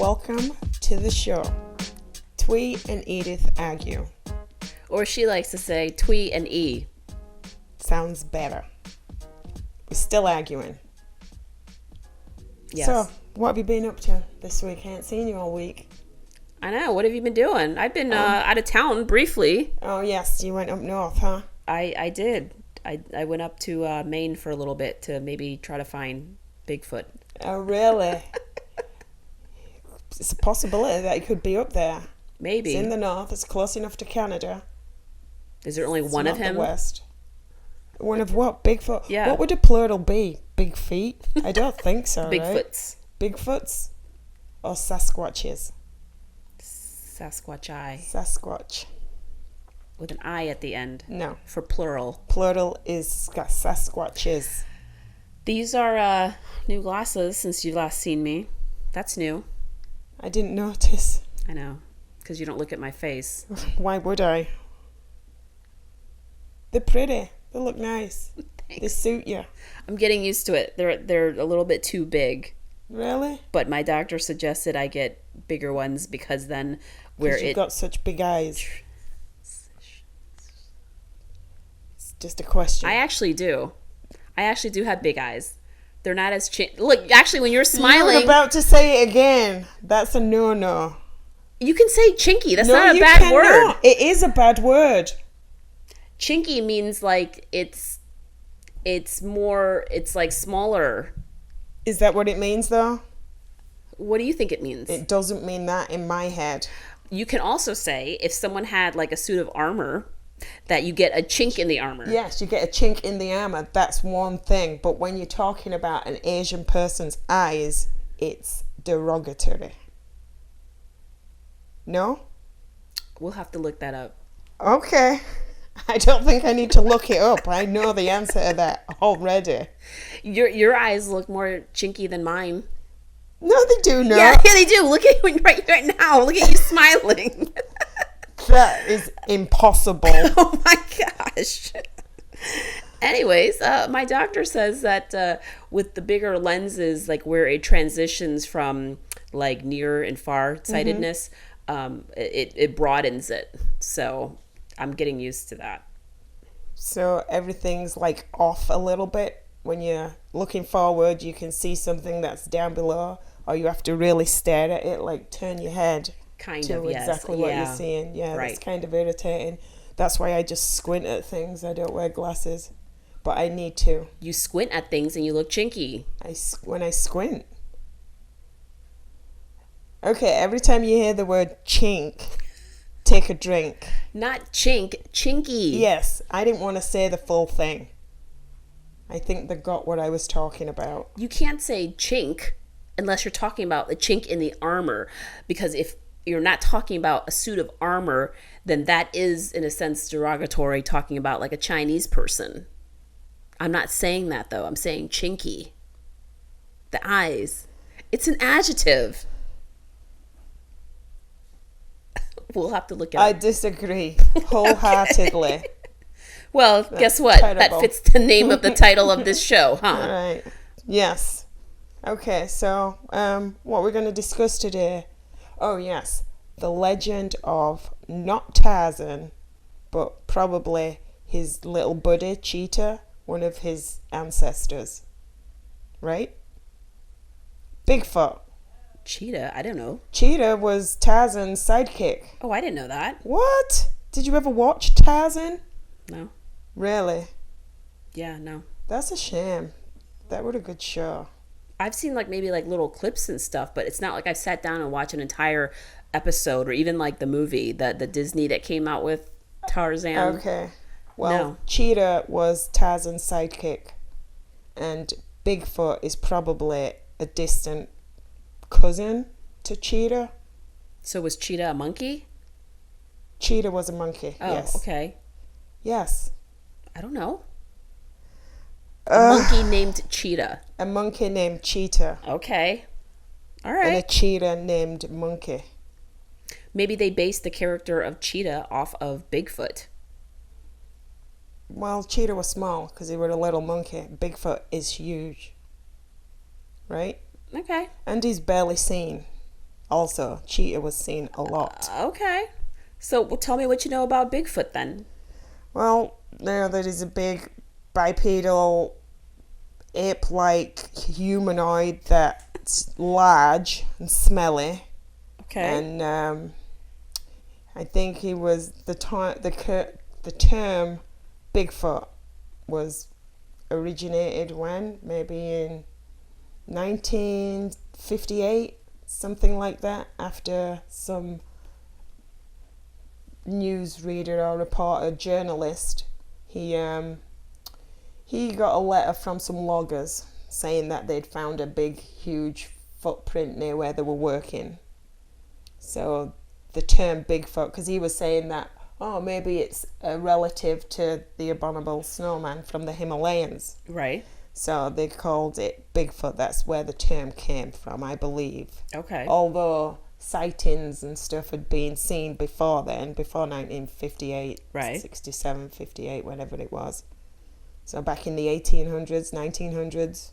Welcome to the show. Thuy and Edith argue. Or she likes to say Thuy and E. Sounds better. We're still arguing. Yes. So, what have you been up to this week? I ain't seen you all week. I know. What have you been doing? I've been out of town briefly. Oh, yes. You went up north, huh? I did. I went up to Maine for a little bit to maybe try to find Bigfoot. Oh, really? It's a possibility that it could be up there. Maybe. It's in the north. It's close enough to Canada. Is there only one of him? The west. One of what? Bigfoot? Yeah. What would a plural be? Big feet? I don't think so, right? Bigfoots. Bigfoots? Or Sasquatches? Sasquatch-I. Sasquatch. With an I at the end. No. For plural. Plural is Sasquatches. These are new glasses since you last seen me. That's new. I didn't notice. I know. Because you don't look at my face. Why would I? They're pretty. They look nice. Thanks. They suit you. I'm getting used to it. They're a little bit too big. Really? But my doctor suggested I get bigger ones because then You've got such big eyes. It's just a question. I actually do have big eyes. They're not as look, actually when you're smiling, You're about to say it again. That's a no. You can say chinky. That's no, not a you bad cannot. word. It is a bad word. Chinky means like it's like smaller. Is that what it means though? What do you think it means? It doesn't mean that in my head. You can also say if someone had like a suit of armor that you get a chink in the armor. Yes, you get a chink in the armor. That's one thing. But when you're talking about an Asian person's eyes, it's derogatory. No? We'll have to look that up. Okay. I don't think I need to look it up. I know the answer to that already. Your eyes look more chinky than mine. No, they do not. Yeah, they do. Look at you right now. Look at you smiling. That is impossible. Oh my gosh. Anyways, my doctor says that with the bigger lenses, like where it transitions from like near and far sightedness, it broadens it. So I'm getting used to that. So everything's like off a little bit. When you're looking forward, you can see something that's down below, or you have to really stare at it, like turn your head yes. Exactly what you're seeing. Yeah, right. That's kind of irritating. That's why I just squint at things. I don't wear glasses, but I need to. You squint at things and you look chinky. When I squint. Okay, every time you hear the word chink, take a drink. Not chink, chinky. Yes, I didn't want to say the full thing. I think they got what I was talking about. You can't say chink unless you're talking about the chink in the armor, because if you're not talking about a suit of armor, then that is in a sense derogatory, talking about like a Chinese person. I'm not saying that though. I'm saying chinky. The eyes. It's an adjective. We'll have to look at it. I disagree wholeheartedly. Okay. Well, That's guess what? terrible. That fits the name of the title of this show, huh? All right. Yes. Okay, so what we're going to discuss today. Oh, yes. The legend of not Tarzan, but probably his little buddy, Cheetah, one of his ancestors. Right? Bigfoot. Cheetah? I don't know. Cheetah was Tarzan's sidekick. Oh, I didn't know that. What? Did you ever watch Tarzan? No. Really? Yeah, no. That's a shame. That was a good show. I've seen like maybe like little clips and stuff, but it's not like I've sat down and watched an entire episode or even like the movie, the Disney that came out with Tarzan. Okay. Well, No. Cheetah was Tarzan's sidekick, and Bigfoot is probably a distant cousin to Cheetah. So was Cheetah a monkey? Cheetah was a monkey. Oh, yes. okay. Yes. I don't know. A monkey named Cheetah. A monkey named Cheetah. Okay. All And a right. cheetah named Monkey. Maybe they based the character of Cheetah off of Bigfoot. Well, Cheetah was small because he was a little monkey. Bigfoot is huge. Right? Okay. And he's barely seen. Also, cheetah was seen a lot. Okay. So tell me what you know about Bigfoot then. Well, there is a big bipedal ape-like humanoid that's large and smelly. Okay. And I think he was the term Bigfoot was originated when? Maybe in 1958, something like that, after some newsreader or reporter, journalist, he got a letter from some loggers saying that they'd found a big, huge footprint near where they were working. So the term Bigfoot, because he was saying that, oh, maybe it's a relative to the abominable snowman from the Himalayas. Right. So they called it Bigfoot. That's where the term came from, I believe. Okay. Although sightings and stuff had been seen before then, before 1958, Right. 67, 58, whenever it was. So back in the 1800s, 1900s,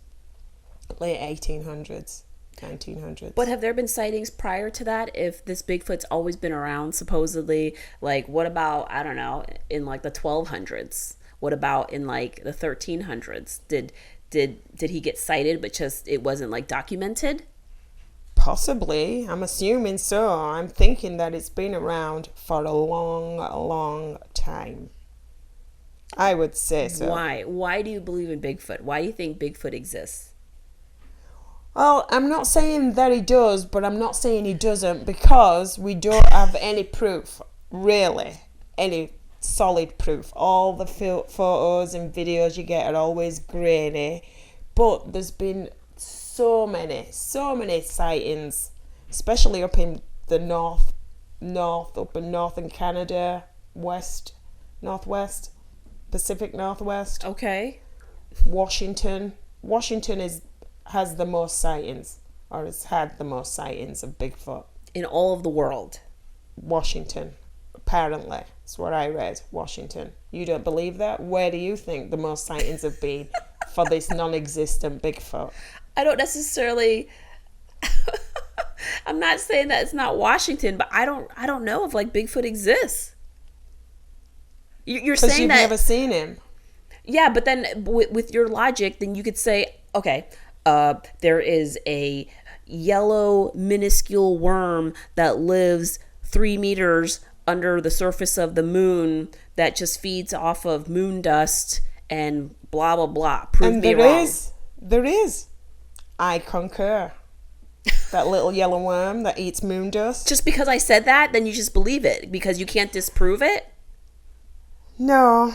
late 1800s, 1900s. But have there been sightings prior to that? If this Bigfoot's always been around, supposedly, like what about, I don't know, in like the 1200s? What about in like the 1300s? Did he get sighted, but just it wasn't like documented? Possibly. I'm assuming so. I'm thinking that it's been around for a long, long time. I would say so. Why? Why do you believe in Bigfoot? Why do you think Bigfoot exists? Well, I'm not saying that he does, but I'm not saying he doesn't, because we don't have any proof, really, any solid proof. All the photos and videos you get are always grainy, but there's been so many sightings, especially up in the north, up in northern Canada, northwest, Pacific Northwest. Okay. Washington has the most sightings, or has had the most sightings of Bigfoot. In all of the world. Washington, apparently. That's what I read. Washington. You don't believe that? Where do you think the most sightings have been for this non-existent Bigfoot? I don't necessarily I'm not saying that it's not Washington, but I don't know if like Bigfoot exists. You're saying you've that never seen him. Yeah, but then with your logic, then you could say, okay, there is a yellow minuscule worm that lives 3 meters under the surface of the moon that just feeds off of moon dust and blah, blah, blah. Prove me wrong. There is. I concur. That little yellow worm that eats moon dust. Just because I said that, then you just believe it because you can't disprove it? No.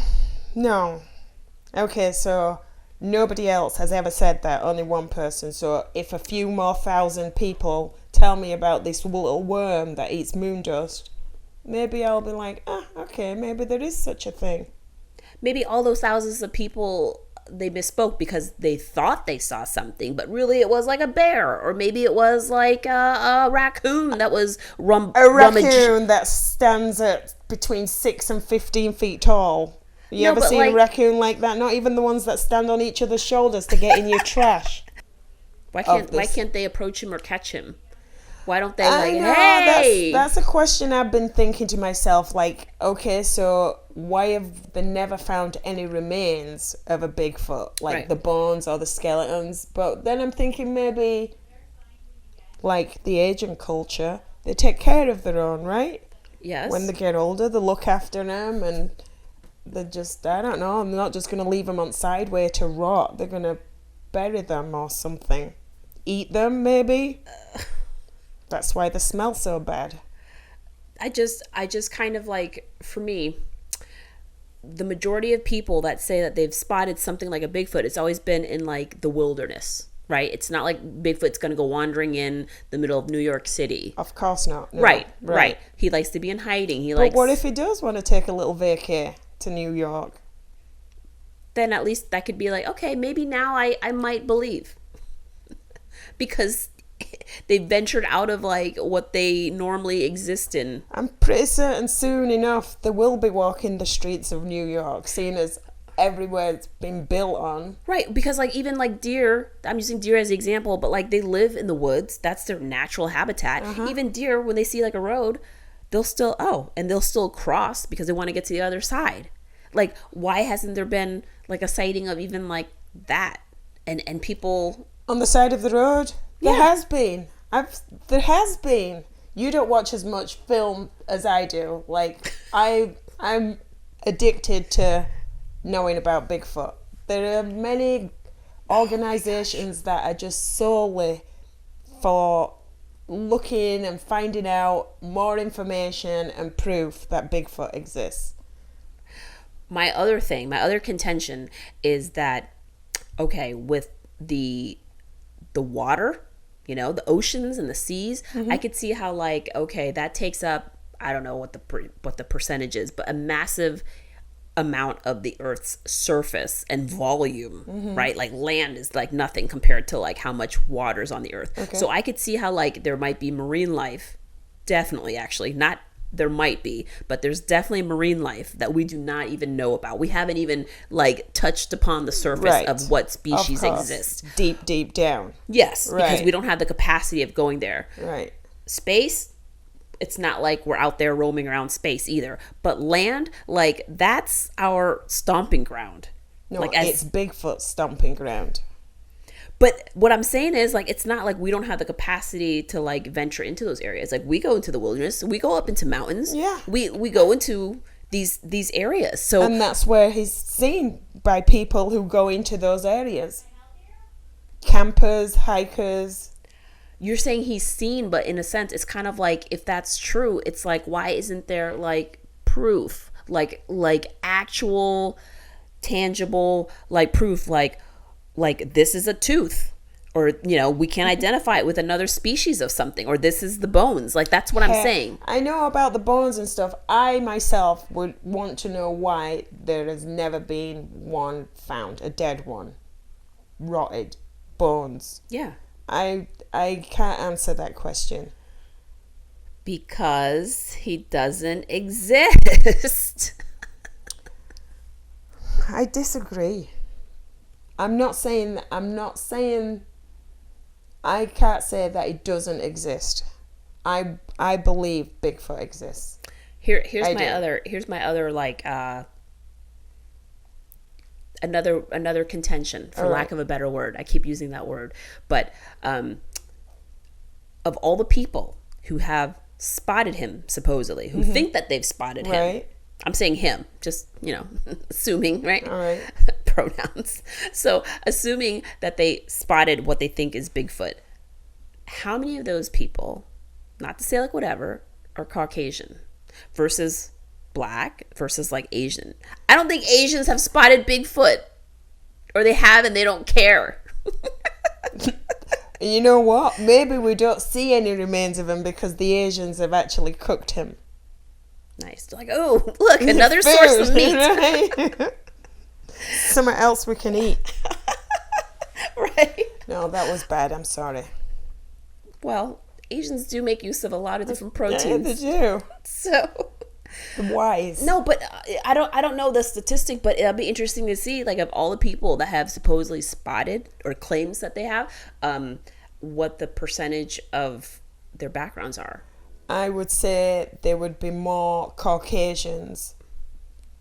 Okay, so nobody else has ever said that, only one person. So if a few more thousand people tell me about this little worm that eats moon dust, maybe I'll be like, okay, maybe there is such a thing. Maybe all those thousands of people, they misspoke because they thought they saw something, but really it was like a bear, or maybe it was like a raccoon that was a raccoon that stands at between 6 and 15 feet tall. You ever seen a raccoon like that? Not even the ones that stand on each other's shoulders to get in your trash. Why can't they approach him or catch him? Why don't they hey? That's a question I've been thinking to myself. Like, okay, so why have they never found any remains of a Bigfoot, like the bones or the skeletons? But then I'm thinking maybe, like the Asian culture, they take care of their own, right? Yes. When they get older, they look after them, and they're just, I don't know, I'm not just going to leave them on sideway to rot. They're going to bury them or something. Eat them, maybe. That's why they smell so bad. I just kind of like, for me, the majority of people that say that they've spotted something like a Bigfoot, it's always been in like the wilderness, right? It's not like Bigfoot's going to go wandering in the middle of New York City. Of course not. No. Right. He likes to be in hiding. But what if he does want to take a little vacay to New York? Then at least that could be like, okay, maybe now I might believe. Because they ventured out of like what they normally exist in. I'm pretty certain soon enough they will be walking the streets of New York, seeing as everywhere it's been built on. Right, because like even like deer, I'm using deer as the example, but like they live in the woods. That's their natural habitat. Even deer, when they see like a road, they'll still cross because they want to get to the other side. Like, why hasn't there been like a sighting of even like that? And people On the side of the road? There Yeah. has been. There has been. You don't watch as much film as I do. Like, I'm addicted to knowing about Bigfoot. There are many organizations that are just solely for looking and finding out more information and proof that Bigfoot exists. my other contention is that, okay, with the water, the oceans and the seas, I could see how like, okay, that takes up, I don't know what the percentage is, but a massive amount of the Earth's surface and volume, right? Like land is like nothing compared to like how much water's on the Earth. Okay. So I could see how like there might be marine life, definitely, actually, not there might be, but there's definitely marine life that we do not even know about. We haven't even like touched upon the surface Right. of what species Of course. exist. Deep down. Yes, because Right. we don't have the capacity of going there. Right. Space, it's not like we're out there roaming around space either. But land, like that's our stomping ground. No, like it's Bigfoot's stomping ground. But what I'm saying is like it's not like we don't have the capacity to like venture into those areas. Like we go into the wilderness, we go up into mountains. Yeah. We go into these areas. So And that's where he's seen by people who go into those areas. Campers, hikers. you're saying he's seen, but in a sense it's kind of like if that's true, it's like why isn't there like proof? Like actual tangible like proof like this is a tooth, or we can't identify it with another species of something, or this is the bones. Like that's what I'm saying. I know about the bones and stuff. I myself would want to know why there has never been one found, a dead one, rotted bones. Yeah, I can't answer that question. because he doesn't exist. I disagree. I'm not saying I can't say that it doesn't exist. I believe Bigfoot exists. Here's I my other like another contention, for All lack right. of a better word. I keep using that word, but of all the people who have spotted him, supposedly, who think that they've spotted him, Right. I'm saying him, just assuming, right? All right. Pronouns. So assuming that they spotted what they think is Bigfoot, how many of those people, not to say like whatever, are Caucasian versus black versus like Asian? I don't think Asians have spotted Bigfoot, or they have and they don't care. You know what? Maybe we don't see any remains of him because the Asians have actually cooked him. Nice. They're like, oh, look, another source of meat. Right? Something else we can eat. Right. No, that was bad. I'm sorry. Well, Asians do make use of a lot of different Yeah, they proteins. do. So The wise. no, but I don't know the statistic, but it'll be interesting to see, like, of all the people that have supposedly spotted or claims that they have, what the percentage of their backgrounds are. I would say there would be more Caucasians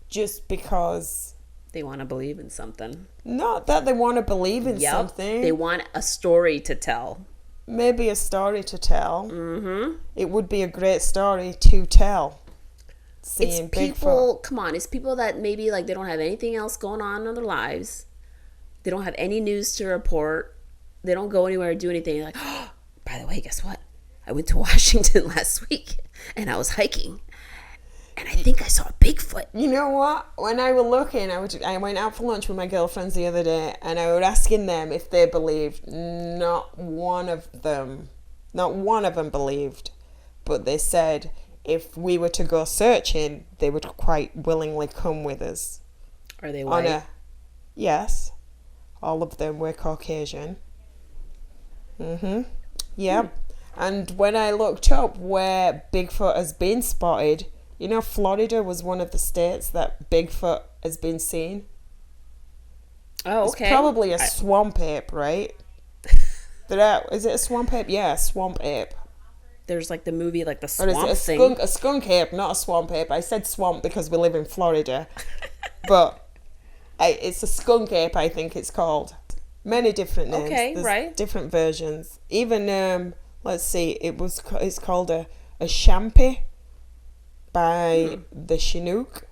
just because, They want to believe in something. not that they want to believe in something. They want a story to tell. Maybe a story to tell. Mm-hmm. It would be a great story to tell. Seeing It's people, come on, it's people that maybe like they don't have anything else going on in their lives. They don't have any news to report. They don't go anywhere or do anything. They're like, oh, by the way, guess what? I went to Washington last week and I was hiking and I think I saw a Bigfoot. You know what? When I was looking, I went out for lunch with my girlfriends the other day, and I was asking them if they believed. Not one of them believed, but they said if we were to go searching, they would quite willingly come with us. Are they white? Yes, all of them were Caucasian. Yep. And when I looked up where Bigfoot has been spotted, Florida was one of the states that Bigfoot has been seen. Oh, It's okay. probably a swamp ape, right? Is it a swamp ape? Yeah, a swamp ape. There's like the movie, like the Or is it swamp a thing. skunk? A skunk ape, not a swamp ape. I said swamp because we live in Florida, but it's a skunk ape. I think it's called. Many different names. Okay, There's right. different versions. Even let's see. It's called a champy by the Chinook.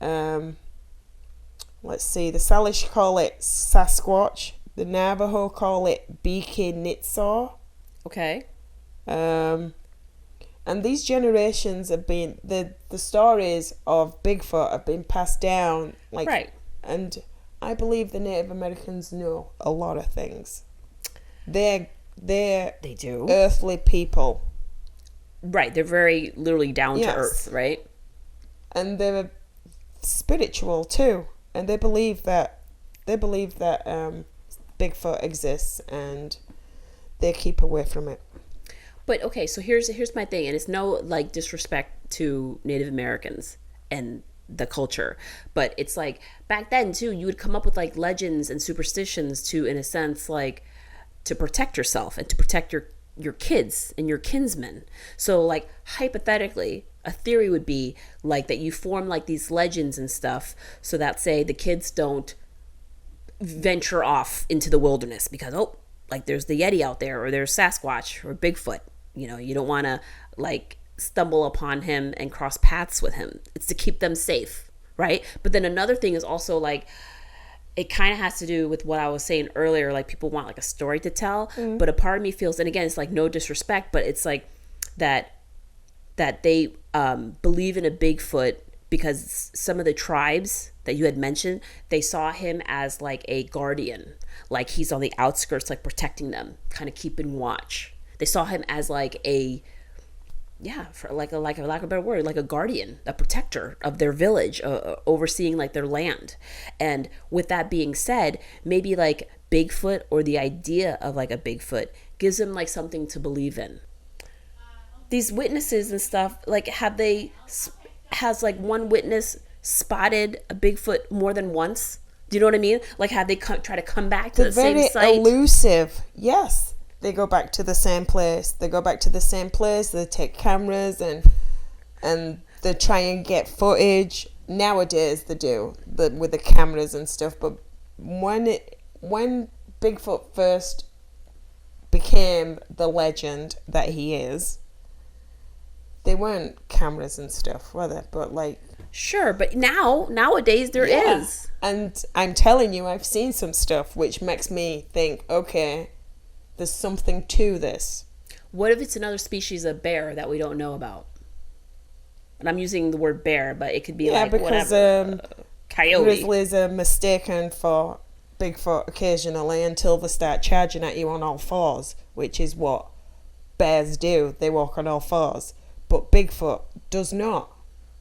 Let's see. The Salish call it Sasquatch. The Navajo call it Beaky Nitsaw. Okay. And these generations have been the stories of Bigfoot have been passed down, like, Right. and I believe the Native Americans know a lot of things. They're They do. earthly people, Right. They're very literally down Yes. to earth, right? and they're spiritual too, and they believe that Bigfoot exists, and they keep away from it. But okay, so here's my thing, and it's no like disrespect to Native Americans and the culture, but it's like back then too, you would come up with like legends and superstitions to, in a sense, like to protect yourself and to protect your kids and your kinsmen. So like hypothetically, a theory would be like that you form like these legends and stuff so that, say, the kids don't venture off into the wilderness because, oh, like there's the Yeti out there, or there's Sasquatch or Bigfoot. You know, you don't want to like stumble upon him and cross paths with him. It's to keep them safe, right? But then another thing is also like, it kind of has to do with what I was saying earlier. Like, people want like a story to tell, but a part of me feels, and again, it's like no disrespect, but it's like that they believe in a Bigfoot because some of the tribes that you had mentioned, they saw him as like a guardian, like he's on the outskirts, like protecting them, kind of keeping watch. They saw him as like a, yeah, for like a lack of a better word, like a guardian, a protector of their village, overseeing like their land. And with that being said, maybe like Bigfoot, or the idea of like a Bigfoot, gives them like something to believe in. These witnesses and stuff, like, has like one witness spotted a Bigfoot more than once? Do you know what I mean? Like, have they try to come back to the same Very site? elusive. Yes, they go back to the same place. They take cameras and they try and get footage. Nowadays they do, but with the cameras and stuff. But when Bigfoot first became the legend that he is, they weren't cameras and stuff, were they? But like, Sure, but nowadays there is. And I'm telling you, I've seen some stuff which makes me think, okay, there's something to this. What if it's another species of bear that we don't know about? And I'm using the word bear, but it could be like because whatever. Coyote. grizzlies are mistaken for Bigfoot occasionally until they start charging at you on all fours, which is what bears do. They walk on all fours. But Bigfoot does not.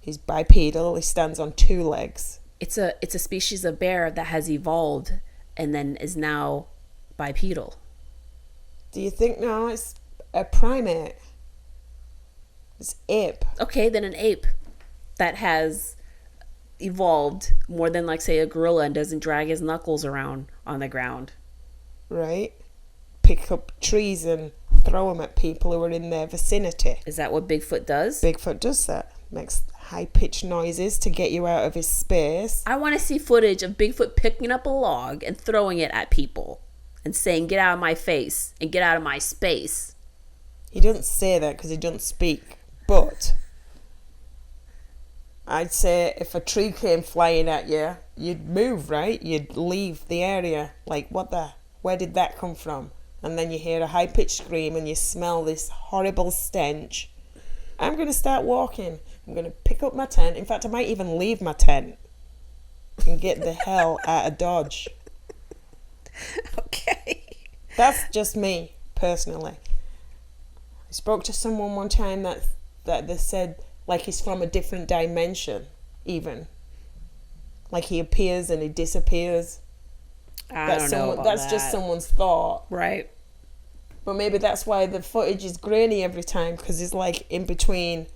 He's bipedal. He stands on two legs. It's a species of bear that has evolved and then is now bipedal. Do you think now it's a primate? It's ape. Okay, then an ape that has evolved more than, like, say, a gorilla and doesn't drag his knuckles around on the ground. Right? Pick up trees and throw them at people who are in their vicinity. Is that what Bigfoot does? Bigfoot does that. Makes high-pitched noises to get you out of his space. I want to see footage of Bigfoot picking up a log and throwing it at people and saying, "Get out of my face and get out of my space." He doesn't say that because he doesn't speak. But I'd say if a tree came flying at you, you'd move, right? You'd leave the area. Like, where did that come from? And then you hear a high-pitched scream and you smell this horrible stench. I'm going to start walking. I'm going to pick up my tent. In fact, I might even leave my tent and get the hell out of Dodge. Okay. That's just me, personally. I spoke to someone one time that they said, like, he's from a different dimension, even. Like, he appears and he disappears. I don't know about That's that. just someone's thought. Right. But maybe that's why the footage is grainy every time, because it's like in between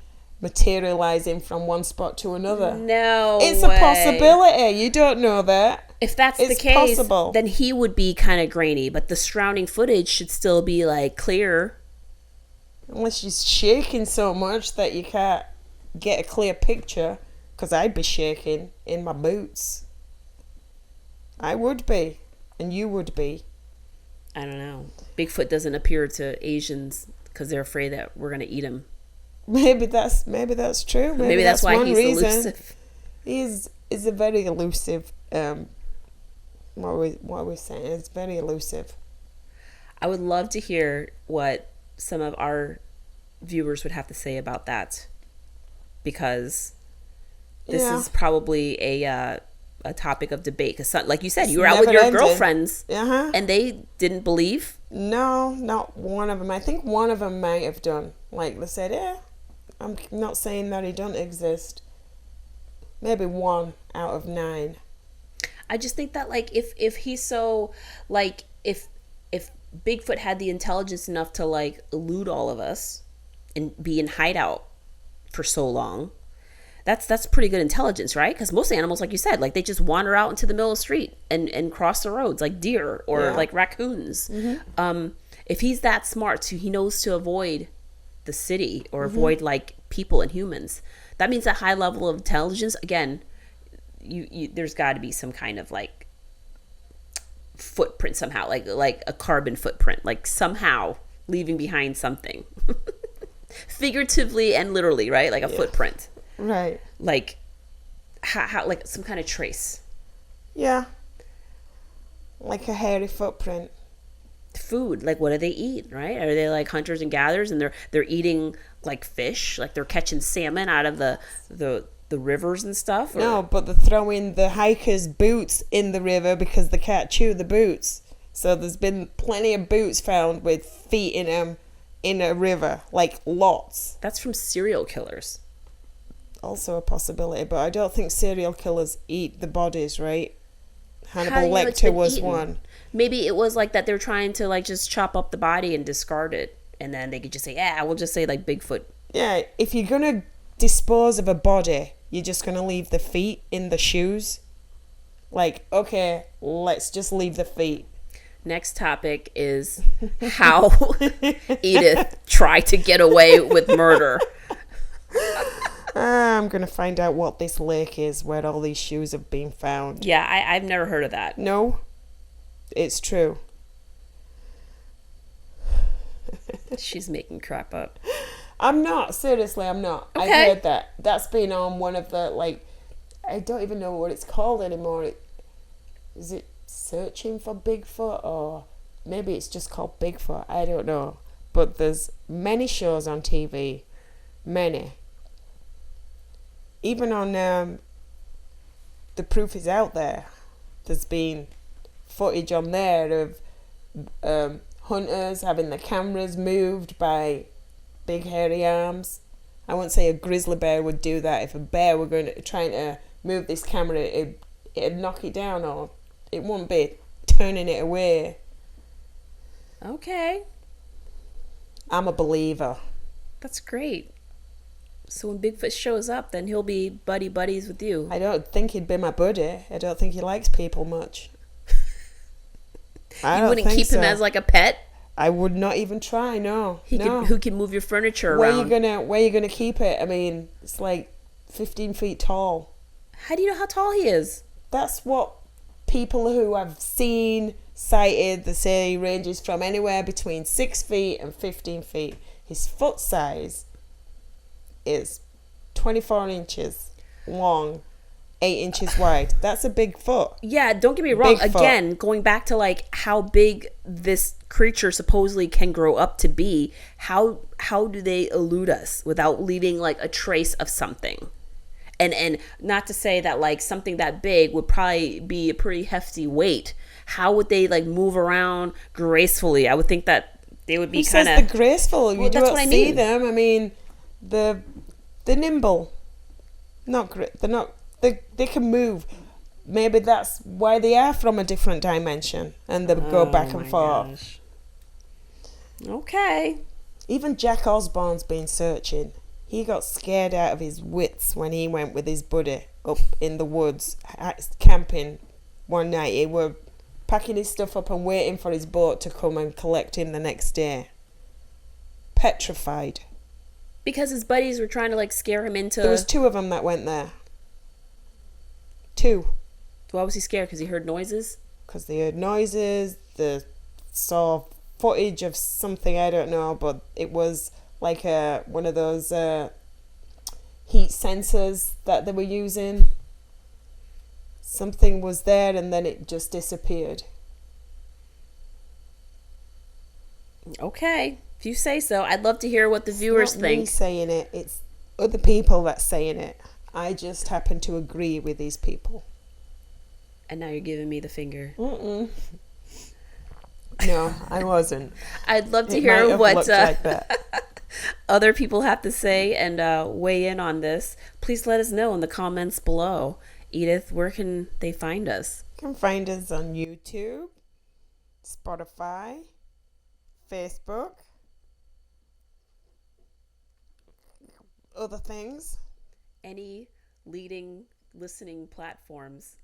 materializing from one spot to another. No It's way. a possibility. You don't know that. If that's the It's case, possible. then he would be kind of grainy, but the surrounding footage should still be like clear. Unless she's shaking so much that you can't get a clear picture. Because I'd be shaking in my boots. I would be. And you would be. I don't know. Bigfoot doesn't appear to Asians because they're afraid that we're going to eat him. Maybe that's true. Maybe that's why one he's reason. elusive. He's a very elusive. What are we saying? It's very elusive. I would love to hear what some of our viewers would have to say about that, because this is probably a topic of debate. Because, like you said, you were out with your girlfriends, and they didn't believe. No, not one of them. I think one of them might have done. Like they said, I'm not saying that he doesn't exist. Maybe 1 out of 9. I just think that, like, if he's so, like, if Bigfoot had the intelligence enough to, like, elude all of us and be in hideout for so long, that's pretty good intelligence, right? Because most animals, like you said, like, they just wander out into the middle of the street and cross the roads, like deer or like raccoons. If he's that smart, so he knows to avoid the city or avoid, like, people and humans, that means a high level of intelligence. Again, you there's got to be some kind of, like, footprint somehow, like a carbon footprint, like somehow leaving behind something. Figuratively and literally, right? Like a footprint. Right. Like how like some kind of trace. Yeah. Like a hairy footprint. Food, like, what do they eat, right? Are they like hunters and gatherers, and they're eating like fish, like they're catching salmon out of the rivers and stuff? Or? No, but they're throwing the hikers' boots in the river because they can't chew the boots. So there's been plenty of boots found with feet in them in a river, like lots. That's from serial killers. Also a possibility, but I don't think serial killers eat the bodies, right? Hannibal Lecter was one. Maybe it was like that they're trying to, like, just chop up the body and discard it, and then they could just say, we'll just say, like, Bigfoot. Yeah, if you're going to dispose of a body, you're just going to leave the feet in the shoes. Like, okay, let's just leave the feet. Next topic is how Edith tried to get away with murder. I'm going to find out what this lake is where all these shoes have been found. Yeah, I've never heard of that. No, it's true. She's making crap up. I'm not. Seriously, I'm not. Okay. I heard that. That's been on one of the, like, I don't even know what it's called anymore. Is it Searching for Bigfoot, or maybe it's just called Bigfoot? I don't know. But there's many shows on TV. Many. Even on The Proof Is Out There, there's been footage on there of hunters having the cameras moved by big hairy arms. I wouldn't say a grizzly bear would do that. If a bear were trying to move this camera, it'd knock it down, or it wouldn't be turning it away. Okay. I'm a believer. That's great. So when Bigfoot shows up, then he'll be buddies with you. I don't think he'd be my buddy. I don't think he likes people much. You wouldn't keep him as like a pet? I would not even try. No. Who can move your furniture Where around? Where you gonna keep it? I mean, it's like 15 feet tall. How do you know how tall he is? That's what people who have seen cited. They say he ranges from anywhere between 6 feet and 15 feet. His foot size is 24 inches long, 8 inches wide. That's a big foot. Yeah, don't get me wrong. Bigfoot. Again, going back to like how big this creature supposedly can grow up to be, how do they elude us without leaving like a trace of something? And not to say that like something that big would probably be a pretty hefty weight. How would they like move around gracefully? I would think that they would be kind of. Who says they're graceful? You that's don't what I see mean. them. I mean, they're nimble. They're not. They can move. Maybe that's why they are from a different dimension, and they go back and forth. Gosh. Okay. Even Jack Osborne's been searching. He got scared out of his wits when he went with his buddy up in the woods, camping one night. He were packing his stuff up and waiting for his boat to come and collect him the next day. Petrified. Because his buddies were trying to like scare him into... There was 2 of them that went there. 2. Why was he scared? Because he heard noises? Because they heard noises, they saw footage of something, I don't know, but it was like one of those heat sensors that they were using. Something was there and then it just disappeared. Okay, if you say so. I'd love to hear what the viewers It's not me think. saying it, it's other people that's saying it. I just happen to agree with these people. And now you're giving me the finger. Mm-mm. No, I wasn't. I'd love to It hear might have what looked like that. other people have to say and weigh in on this. Please let us know in the comments below. Edith, where can they find us? You can find us on YouTube, Spotify, Facebook, other things. Any leading listening platforms.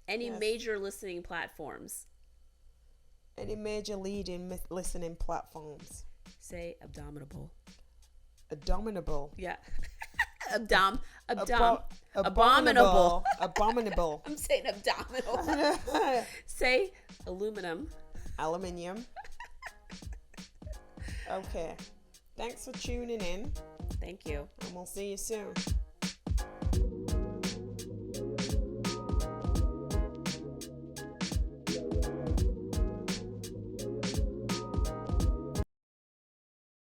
Any Yes. major listening platforms. Any major leading listening platforms. Say abominable. Abominable. Yeah. Abominable. Abominable. I'm saying abdominal. Say aluminum. Aluminium. Okay. Thanks for tuning in. Thank you. And we'll see you soon.